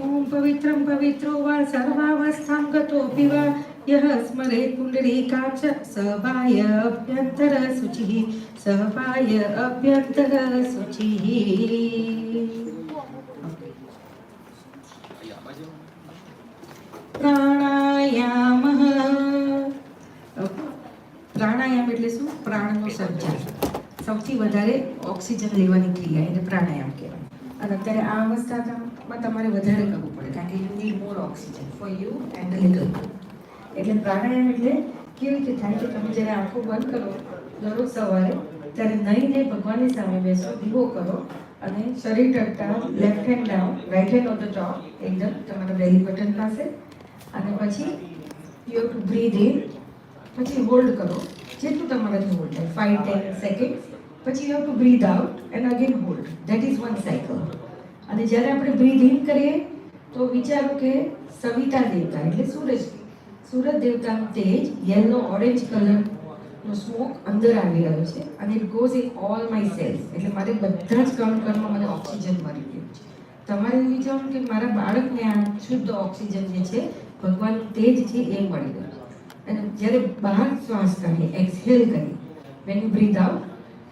ओम पवित्रं पवित्रो वा सर्वावस्थां गतोऽपि वा यः स्मरेत् पुण्डरीकाक्ष सभाय अभ्यन्तर शुचिः सभाय अभ्यन्तर शुचिः। प्राणायामः प्राणायाम એટલે શું? પ્રાણનો સંચાર, સૌથી વધારે ઓક્સિજન લેવાની ક્રિયા એને પ્રાણાયામ કહેવાય. અને અત્યારે આ અવસ્થામાં તમારે વધારે કરવું પડે કારણ કે you need more oxygen for you and little. એટલે પ્રાણાયામ એટલે કેવી રીતે થાય કે તમે જ્યારે આંખો બંધ કરો દરરોજ સવારે ત્યારે નહીંને ભગવાનની સામે બેસો, દીવો કરો અને શરીર ટકતા left hand down, right hand on the top, એકદમ તમારા બેલી બટન પાસે, અને પછી you have to breathe in, પછી હોલ્ડ કરો જેટલું તમારાથી હોલ્ડ થાય 5-10 સેકન્ડ, પછી you have to breathe out and again hold. That is one cycle. અને જ્યારે આપણે બ્રીથ ઇન કરીએ તો વિચારો કે સવિતા દેવતા એટલે સૂરજ દેવતાનું તેજ યલો ઓરેન્જ કલરનો સ્મોક અંદર આવી રહ્યો છે અને it goes in all my cells. એટલે મારે બધા જ કણમાં મને ઓક્સિજન મળી ગયું છે. તમારે વિચારવું કે મારા બાળકને આ શુદ્ધ ઓક્સિજન જે છે ભગવાનનું તેજ છે એ મળી ગયું. અને જ્યારે બહાર શ્વાસ કાઢીએ, એક્સહેલ કરીએ, વેન યુ બ્રીથ આઉટ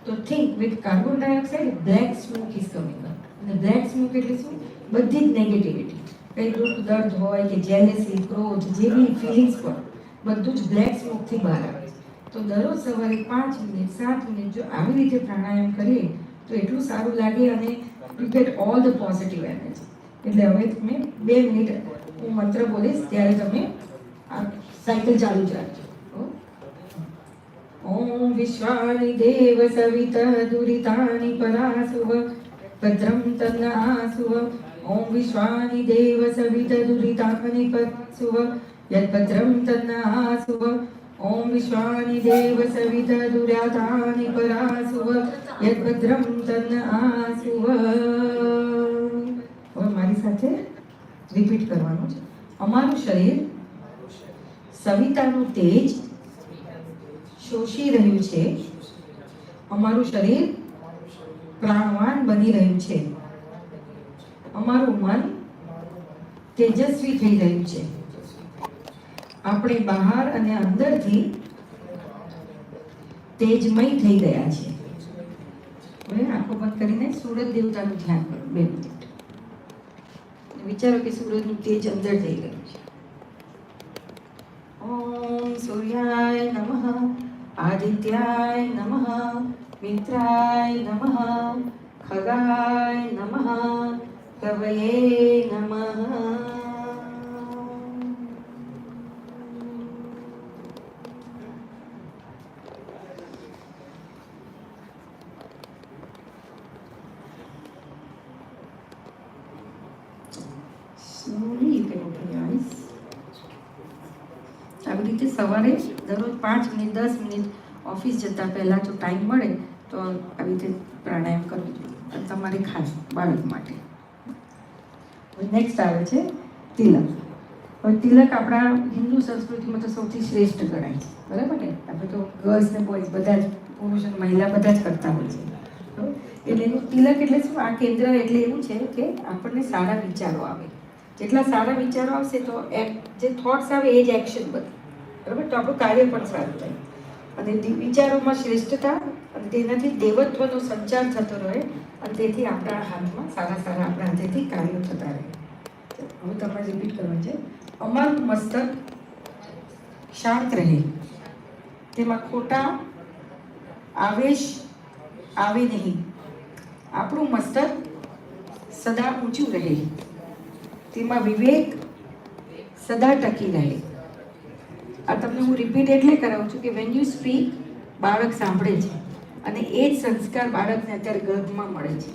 તો think with carbon dioxide black smoke is coming up. અને બ્લેક સ્મોક એટલે શું? બધી જ નેગેટિવિટી, કંઈ દુઃખ દર્દ હોય કે જેલેસી, ક્રોધ, જે બી ફિલિંગ્સ પણ બધું જ બ્લેક સ્મોકથી બહાર આવે છે. તો દરરોજ સવારે 5 મિનિટ 7 મિનિટ જો આવી રીતે પ્રાણાયામ કરીએ તો એટલું સારું લાગે અને you get all the positive energy. એટલે હવે તમે 2 મિનિટ હું મંત્ર બોલીશ ત્યારે તમે આ સાયકલ ચાલુ જ રાખજો. ઓમ વિશ્વાનિ દેવ સવિતા દુરિતાનિ પરાસુવ ભદ્રમ તન્નાસુવ. ઓમ વિશ્વાનિ દેવ સવિતા દુરિતાનિ પરાસુવ યદ્ભદ્રમ તન્નાસુવ. ઓમ વિશ્વાનિ દેવ સવિતા દુર્યાતાનિ પરાસુવ યદ્ભદ્રમ તન્નાસુવ. હવે મારી સાથે રિપીટ કરવાનું છે. અમારું શરીર સવિતાનું તેજ શોષી રહ્યું છે. અમારું શરીર પ્રાણવાન બની રહ્યું છે. અમારું મન તેજસ્વી થઈ રહ્યું છે. આપણે બહાર અને અંદરથી તેજમય થઈ ગયા છે. હવે આંખો બંધ કરીને સૂરજ દેવતાનું ધ્યાન કરો 2 મિનિટ. વિચારો કે સૂરજનું તેજ અંદર થઈ ગયું છે. ઓમ સૂર્યાય નમઃ આદિત્યાય નમઃ મિત્રાય નમઃ ખગાય નમઃ કવયે નમઃ. Slowly you can open your eyes. આવી રીતે સવારે દરરોજ 5 મિનિટ 10 મિનિટ ઓફિસ જતા પહેલાં જો ટાઈમ મળે તો આવી રીતે પ્રાણાયામ કરવું જોઈએ. અને તમારે ખાસ બાળક માટે. નેક્સ્ટ આવે છે તિલક. હવે તિલક આપણા હિન્દુ સંસ્કૃતિમાં તો સૌથી શ્રેષ્ઠ ગણાય છે, બરાબર ને? આપણે તો ગર્લ્સ ને બોયઝ બધા જ, પુરુષ અને મહિલા બધા જ કરતા હોય છે. એટલે એનું તિલક એટલે શું? આ કેન્દ્ર એટલે એવું છે કે આપણને સારા વિચારો આવે. જેટલા સારા વિચારો આવશે તો જે થોટ્સ આવે એ જ એક્શન બને, બરાબર? તો આપણું કાર્ય પણ સારું થાય. અને વિચારોમાં શ્રેષ્ઠતા અને તેનાથી દેવત્વનો સંચાર થતો રહે અને તેથી આપણા હાથમાં સારા આપણા હાથેથી કાર્યો થતા રહે. હવે તમારે રિપીટ કરવાનું છે. અમારું મસ્તક શાંત રહે, તેમાં ખોટા આવેશ આવે નહીં. આપણું મસ્તક સદા ઊંચું રહે, તેમાં વિવેક સદા ટકી રહે. આ તમને હું રિપીટ એટલે કરાવું છું કે વેન યુ સ્પીક બાળક સાંભળે છે અને એ જ સંસ્કાર બાળકને અત્યારે ગર્ભમાં મળે છે.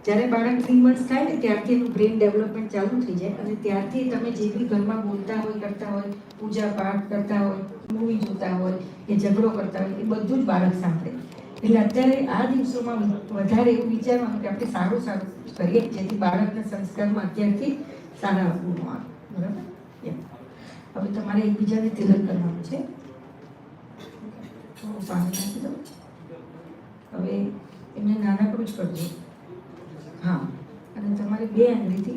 જ્યારે બાળક 3 months થાય ને ત્યારથી એનું બ્રેન ડેવલપમેન્ટ ચાલુ થઈ જાય અને ત્યારથી તમે જે બી ઘરમાં બોલતા હોય, કરતા હોય, પૂજા પાઠ કરતા હોય, મૂવી જોતા હોય કે ઝઘડો કરતા હોય, એ બધું જ બાળક સાંભળે. એટલે અત્યારે આ દિવસોમાં વધારે એવું વિચારવાનું કે આપણે સારું કરીએ જેથી બાળકના સંસ્કારમાં અત્યારથી સારા ગુણો આવે, બરાબર? હવે તમારે એકબીજાને તિલક કરવાનું છે. પાણી નાખી દો. હવે એમને નાનકડું જ કરજો. હા, અને તમારે 2 આંગળીથી